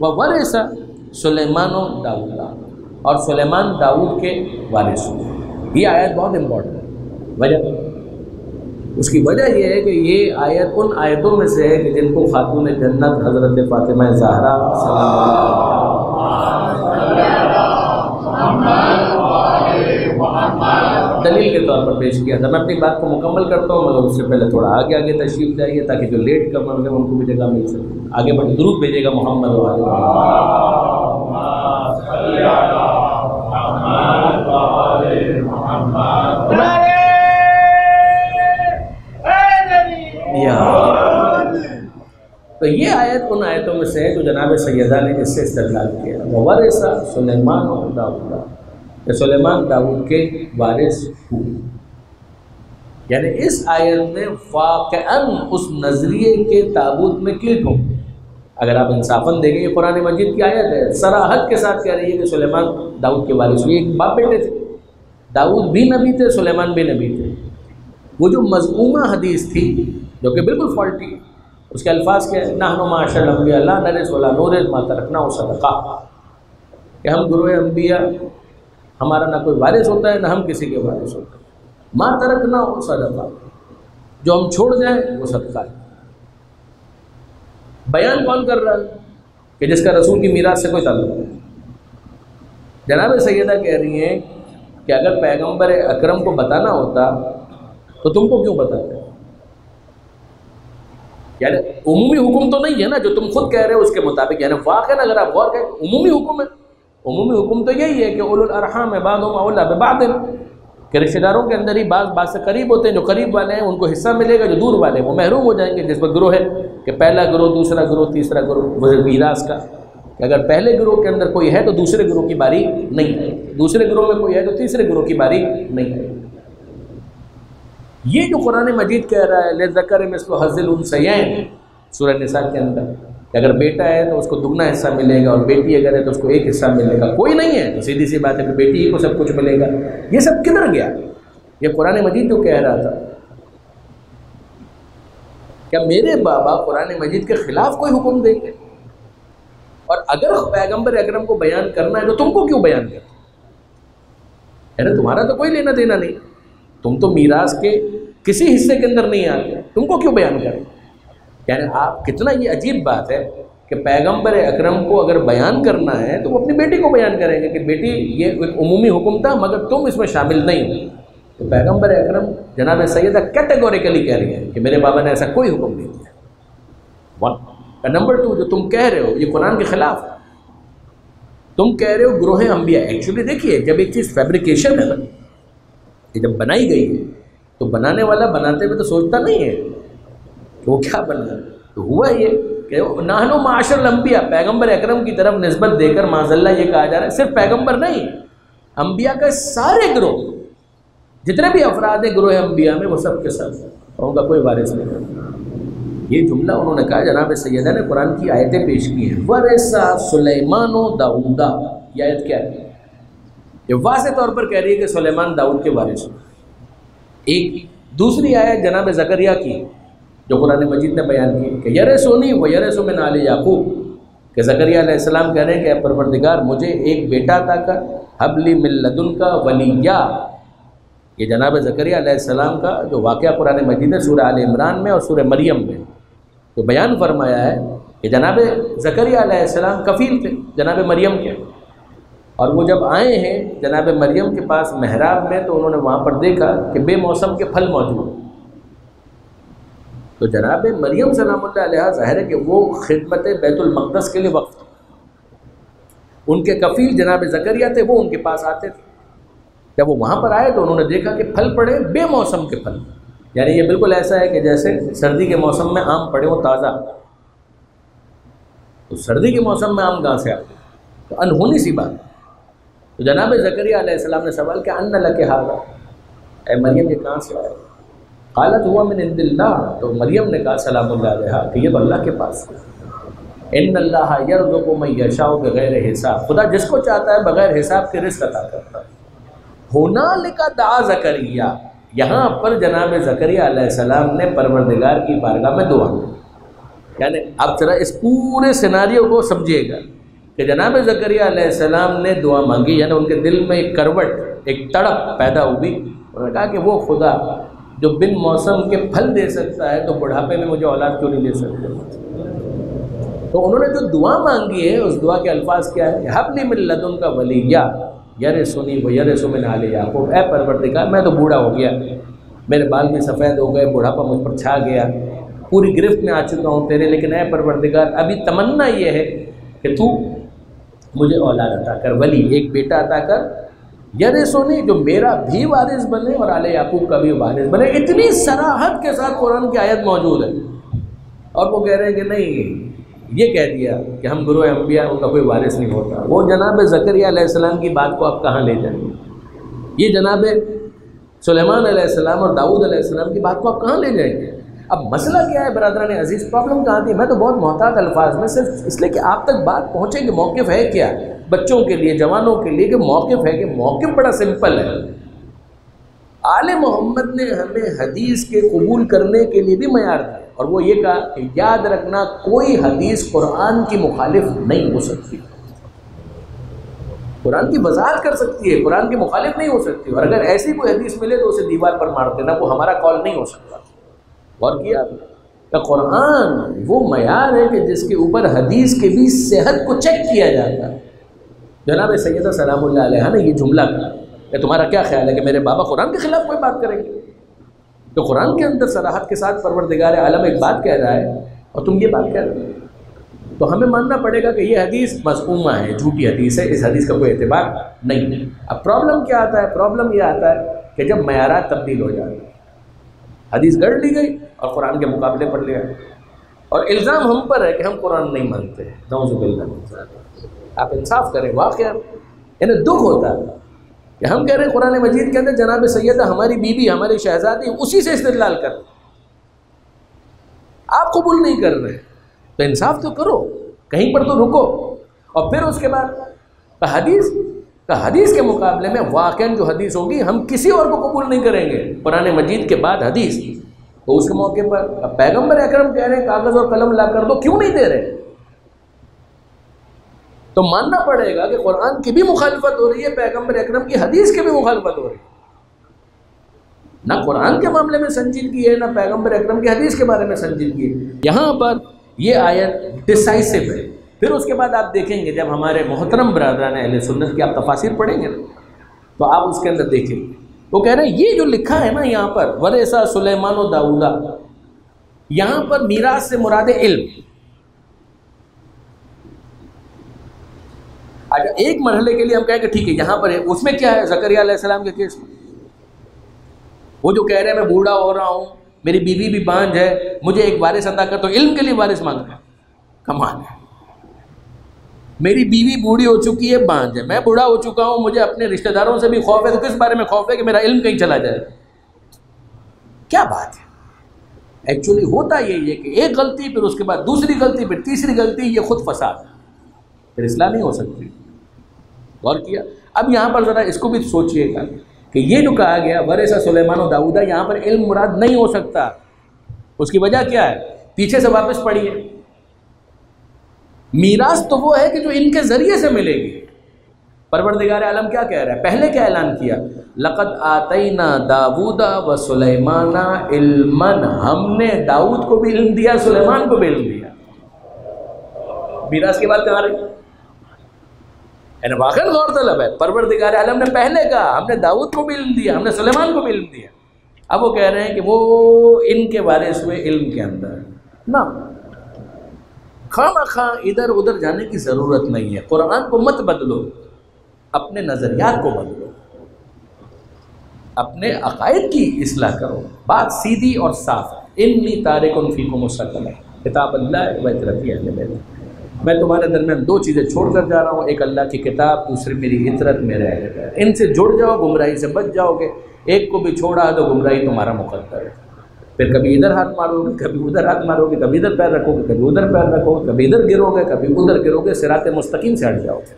وورث سلیمان و داؤد، اور سلیمان داؤد کے وارث ہوئے۔ یہ آیت بہت امپورٹنٹ ہے۔ وجہ اس کی وجہ یہ ہے کہ یہ آیت ان آیتوں میں سے ہے کہ جن کو خاتون جنت حضرت فاطمہ زہرا سلام دلیل کے طور پر پیش کیا تھا۔ میں اپنی بات کو مکمل کرتا ہوں، مگر اس سے پہلے تھوڑا آگے تشریف جائیے تاکہ جو لیٹ کر رہے ہیں ان کو بھی جگہ مل سکے۔ آگے بڑھ درود بھیجیے گا محمد و آل تو یہ آیت ان آیتوں میں سے ہے جو جناب سیدہ نے اس سے استدلال کیا۔ وورث سلیمان و داؤد، کہ سلیمان داؤد کے وارث ہوئے، یعنی اس آیت میں واقعاً اس نظریے کے تابوت میں کلٹ ہوں۔ اگر آپ انصافاً دیکھیں یہ قرآن مجید کی آیت ہے، صراحت کے ساتھ کہہ رہی ہے کہ سلیمان داؤد کے وارث ہوئے۔ ایک باپ بیٹے تھے، داؤد بھی نبی تھے، سلیمان بھی نبی تھے۔ وہ جو مذمومہ حدیث تھی جو کہ بالکل فالٹی ہے، اس کے الفاظ کیا ہے؟ نحن معاشر الانبیاء لا نرث ولا نورث ما ترکنا صدقہ، کہ ہم گروہ انبیاء ہمارا نہ کوئی وارث ہوتا ہے نہ ہم کسی کے وارث ہوتے ہیں، ما ترکنا صدقہ، جو ہم چھوڑ جائیں وہ صدقہ ہے۔ بیان کون کر رہا ہے؟ کہ جس کا رسول کی میراث سے کوئی تعلق نہیں۔ جناب سیدہ کہہ رہی ہیں کہ اگر پیغمبر اکرم کو بتانا ہوتا تو تم کو کیوں بتاتے؟ یعنی عمومی حکم تو نہیں ہے نا جو تم خود کہہ رہے ہو اس کے مطابق، یعنی واقعاً اگر آپ غور کریں عمومی حکم ہے۔ عمومی حکم تو یہی ہے کہ اولو الارحام بعضهم اولی ببعض، کہ رشتہ داروں کے اندر ہی بعض سے قریب ہوتے ہیں، جو قریب والے ہیں ان کو حصہ ملے گا، جو دور والے ہیں وہ محروم ہو جائیں گے۔ جس پر گروہ ہے کہ پہلا گروہ، دوسرا گروہ، تیسرا گروہ، وہ میراث کا، کہ اگر پہلے گروہ کے اندر کوئی ہے تو دوسرے گروہ کی باری نہیں ہے، دوسرے گروہ میں کوئی ہے تو تیسرے گروہ کی باری نہیں ہے۔ یہ جو قرآن مجید کہہ رہا ہے للذکر مثل حظ الانثیین سورہ نساء کے اندر، کہ اگر بیٹا ہے تو اس کو دگنا حصہ ملے گا اور بیٹی اگر ہے تو اس کو ایک حصہ ملے گا، کوئی نہیں ہے تو سیدھی سی بات ہے کہ بیٹی ہی کو سب کچھ ملے گا، یہ سب کدھر گیا؟ یہ قرآن مجید جو کہہ رہا تھا، کیا میرے بابا قرآن مجید کے خلاف کوئی حکم دیں گے؟ اور اگر پیغمبر اکرم کو بیان کرنا ہے تو تم کو کیوں بیان کرتے؟ یعنی تمہارا تو کوئی لینا دینا نہیں، تم تو میراث کے کسی حصے کے اندر نہیں آتے، تم کو کیوں بیان کریں؟ یعنی آپ کتنا یہ عجیب بات ہے کہ پیغمبر اکرم کو اگر بیان کرنا ہے تو وہ اپنی بیٹی کو بیان کریں گے کہ بیٹی یہ ایک عمومی حکم تھا مگر تم اس میں شامل نہیں ہو۔ تو پیغمبر اکرم جناب سیدہ کیٹیگوریکلی کہہ رہی ہے کہ میرے بابا نے ایسا کوئی حکم نہیں دیا۔ ون نمبر 2، جو تم کہہ رہے ہو یہ قرآن کے خلاف ہے۔ تم کہہ رہے ہو گروہ انبیاء، ایکچولی دیکھیے جب ایک چیز فیبریکیشن ہے نا، یہ جب بنائی گئی ہے تو بنانے والا بناتے ہوئے تو سوچتا نہیں ہے کہ وہ کیا بنا ہے، تو ہوا یہ کہ نحن معاشر الانبیاء، پیغمبر اکرم کی طرف نسبت دے کر معاذ اللہ یہ کہا جا رہا ہے صرف پیغمبر نہیں، انبیاء کا سارے گروہ، جتنے بھی افراد ہیں گروہ انبیاء میں وہ سب کے سب، اور ان کا کوئی وارث نہیں۔ یہ جملہ انہوں نے کہا، جناب سیدہ نے قرآن کی آیتیں پیش کی ہیں، ورث سلیمان و داؤد، یہ آیت کیا ہے؟ یہ واضح طور پر کہہ رہی ہے کہ سلیمان داؤد کے وارث ہیں۔ ایک دوسری آیت جناب زکریا کی جو قرآن مجید نے بیان کی کہ یرثنی و یرث من آل یعقوب، کہ زکریا علیہ السلام کہہ رہے ہیں کہ اے پروردگار مجھے ایک بیٹا عطا کر، ہب لی من لدنک ولیہ۔ یہ جناب زکریا علیہ السلام کا جو واقعہ قرآن مجید نے سورہ آل عمران میں اور سورہ مریم میں جو بیان فرمایا ہے کہ جناب زکریا علیہ السلام کفیل تھے جناب مریم کے، اور وہ جب آئے ہیں جناب مریم کے پاس محراب میں تو انہوں نے وہاں پر دیکھا کہ بے موسم کے پھل موجود ہیں۔ تو جناب مریم سلام اللہ علیہا ظاہر ہے کہ وہ خدمت بیت المقدس کے لیے وقف تھے، ان کے کفیل جناب زکریا تھے، وہ ان کے پاس آتے تھے۔ جب وہ وہاں پر آئے تو انہوں نے دیکھا کہ پھل پڑے بے موسم کے پھل، یعنی یہ بالکل ایسا ہے کہ جیسے سردی کے موسم میں آم پڑے ہوں تازہ، تو سردی کے موسم میں آم کہاں سے آتے؟ تو انہونی سی بات۔ تو جناب زکریا علیہ السلام نے سوال کیا، ان لک ھذا، اے مریم یہ کہاں سے آیا؟ قالت ہوا من عند اللہ، تو مریم نے کہا سلام اللہ علیہا کہ یہ تو اللہ کے پاس ہے۔ ان اللہ یرزق من یشاء بغیر حساب، خدا جس کو چاہتا ہے بغیر حساب کے رزق عطا کرتا ہے۔ ہنالک دعا زکریا، یہاں پر جناب زکریا علیہ السلام نے پروردگار کی بارگاہ میں دعا کی۔ یعنی اب ذرا اس پورے سیناریو کو سمجھیے گا کہ جناب زکریا علیہ السلام نے دعا مانگی، یعنی ان کے دل میں ایک کروٹ، ایک تڑپ پیدا ہوئی. انہوں نے کہا کہ وہ خدا جو بن موسم کے پھل دے سکتا ہے تو بڑھاپے میں مجھے اولاد کیوں نہیں دے سکتا؟ تو انہوں نے جو دعا مانگی ہے اس دعا کے الفاظ کیا ہے؟ حب لی من لدن کا ولیہ یرثنی و یرث من آل یعقوب. اے پروردگار میں تو بوڑھا ہو گیا، میرے بال بھی سفید ہو گئے، بڑھاپا مجھ پر چھا گیا، پوری گرفت میں آ چکا ہوں تیرے، لیکن اے پروردگار ابھی تمنا یہ ہے کہ تو مجھے اولاد عطا کر، ولی ایک بیٹا عطا کر، یرثنی جو میرا بھی وارث بنے اور آل یعقوب کا بھی وارث بنے. اتنی صراحت کے ساتھ قرآن کی آیت موجود ہے. اور وہ کہہ رہے ہیں کہ نہیں، یہ کہہ دیا کہ ہم گروہ انبیاء ان کا کوئی وارث نہیں ہوتا. وہ جناب زکریا علیہ السلام کی بات کو آپ کہاں لے جائیں گے؟ یہ جناب سلیمان علیہ السلام اور داؤد علیہ السلام کی بات کو آپ کہاں لے جائیں گے؟ اب مسئلہ کیا ہے برادران عزیز؟ پرابلم کہاں تھی؟ میں تو بہت محتاط الفاظ میں صرف اس لیے کہ آپ تک بات پہنچے کہ موقف ہے کیا بچوں کے لیے، جوانوں کے لیے، کہ موقف ہے، کہ موقف بڑا سمپل ہے. آل محمد نے ہمیں حدیث کے قبول کرنے کے لیے بھی معیار دیا، اور وہ یہ کہا کہ یاد رکھنا کوئی حدیث قرآن کی مخالف نہیں ہو سکتی. قرآن کی وضاحت کر سکتی ہے، قرآن کی مخالف نہیں ہو سکتی. اور اگر ایسی کوئی حدیث ملے تو اسے دیوار پر مار دینا، وہ ہمارا قول نہیں ہو سکتا. غور کیا آپ نے کہ قرآن وہ معیار ہے کہ جس کے اوپر حدیث کے بھی صحت کو چیک کیا جاتا ہے. جناب سیدہ سلام اللہ علیہا نے یہ جملہ کہا کہ تمہارا کیا خیال ہے کہ میرے بابا قرآن کے خلاف کوئی بات کریں گے؟ تو قرآن کے اندر صراحت کے ساتھ پروردگار عالم ایک بات کہہ رہا ہے اور تم یہ بات کہہ رہے ہو، تو ہمیں ماننا پڑے گا کہ یہ حدیث مذمومہ ہے، جھوٹی حدیث ہے، اس حدیث کا کوئی اعتبار نہیں ہے. اب پرابلم کیا آتا ہے؟ پرابلم یہ آتا ہے کہ جب معیارات تبدیل ہو جاتے ہیں، حدیث گڑھ لی گئی اور قرآن کے مقابلے پر لیا، اور الزام ہم پر ہے کہ ہم قرآن نہیں مانتے. نعوذ باللہ. آپ انصاف کریں، واقعہ یعنی دکھ ہوتا ہے کہ ہم کہہ رہے ہیں قرآن مجید کے اندر جناب سیدہ ہماری بیوی، ہماری شہزادی، اسی سے استدلال کر، آپ قبول نہیں کر رہے تو انصاف تو کرو، کہیں پر تو رکو. اور پھر اس کے بعد حدیث کے مقابلے میں واقعاً جو حدیث ہوگی ہم کسی اور کو قبول نہیں کریں گے. قرآن مجید کے بعد حدیث، تو اس کے موقع پر پیغمبر اکرم کہہ رہے ہیں کاغذ اور قلم لا کر دو، کیوں نہیں دے رہے؟ تو ماننا پڑے گا کہ قرآن کی بھی مخالفت ہو رہی ہے، پیغمبر اکرم کی حدیث کی بھی مخالفت ہو رہی ہے. نہ قرآن کے معاملے میں سنجیدگی ہے، نہ پیغمبر اکرم کی حدیث کے بارے میں سنجیدگی ہے. یہاں پر یہ آیت ڈیسائسو ہے. پھر اس کے بعد آپ دیکھیں گے جب ہمارے محترم برادران اہل سنت کی آپ تفاسیر پڑھیں گے تو آپ اس کے اندر دیکھیں گے وہ کہہ رہے ہیں یہ جو لکھا ہے نا یہاں پر ورثہ سلیمان و داؤدا، یہاں پر میراث سے مراد علم. اچھا ایک مرحلے کے لیے ہم کہیں کہ ٹھیک ہے یہاں پر ہے، اس میں کیا ہے؟ زکریا علیہ السلام کے کیس میں وہ جو کہہ رہے ہیں میں بوڑھا ہو رہا ہوں، میری بیوی بھی بانجھ ہے، مجھے ایک وارث عطا کر، تو علم کے لیے وارث مانگ رہے ہیں. کمال ہے. میری بیوی بوڑھی ہو چکی ہے، بانجھ ہے، میں بوڑھا ہو چکا ہوں، مجھے اپنے رشتہ داروں سے بھی خوف ہے، تو کس بارے میں خوف ہے؟ کہ میرا علم کہیں چلا جائے. کیا بات ہے؟ ایکچولی ہوتا یہی ہے کہ ایک غلطی، پھر اس کے بعد دوسری غلطی، پھر تیسری غلطی، یہ خود فساد ہے، پھر اصلاح نہیں ہو سکتی. غور کیا؟ اب یہاں پر ذرا اس کو بھی سوچئے گا کہ یہ جو کہا گیا ورثہ سلیمان و داؤدا، یہاں پر علم مراد نہیں ہو سکتا. اس کی وجہ کیا ہے؟ پیچھے سے واپس پڑھیے. میراث تو وہ ہے کہ جو ان کے ذریعے سے ملے گی. پروردگار عالم کیا کہہ رہا ہے؟ پہلے کیا اعلان کیا؟ لقد آتینا داود و سلیمان علما، ہم نے داؤد کو بھی علم دیا، سلیمان کو بھی علم دیا. میراث کی بات کہاں رہی؟ یعنی واقعی غور طلب ہے. پروردگار عالم نے پہلے کہا ہم نے داؤد کو بھی علم دیا، ہم نے سلیمان کو بھی علم دیا. اب وہ کہہ رہے ہیں کہ وہ ان کے وارث ہوئے علم کے اندر. نہ، خواہ ادھر ادھر جانے کی ضرورت نہیں ہے. قرآن کو مت بدلو، اپنے نظریات کو بدلو، اپنے عقائد کی اصلاح کرو. بات سیدھی اور صاف ہے. انی تارک فیکم الثقلین، کتاب اللہ و عترتی اہل بیت. میں تمہارے درمیان دو چیزیں چھوڑ کر جا رہا ہوں، ایک اللہ کی کتاب، دوسری میری عطرت، میرے اہل بیت. ان سے جڑ جاؤ، گمراہی سے بچ جاؤ گے. ایک کو بھی چھوڑا تو گمراہی تمہارا مقدر ہے. پھر کبھی ادھر ہاتھ مارو گے، کبھی ادھر ہاتھ مارو گے، کبھی ادھر پیر رکھو گے، کبھی ادھر پیر رکھو گے، کبھی ادھر گرو گے، کبھی ادھر گرو گے. صراط مستقیم سے ہٹ جاؤ گے.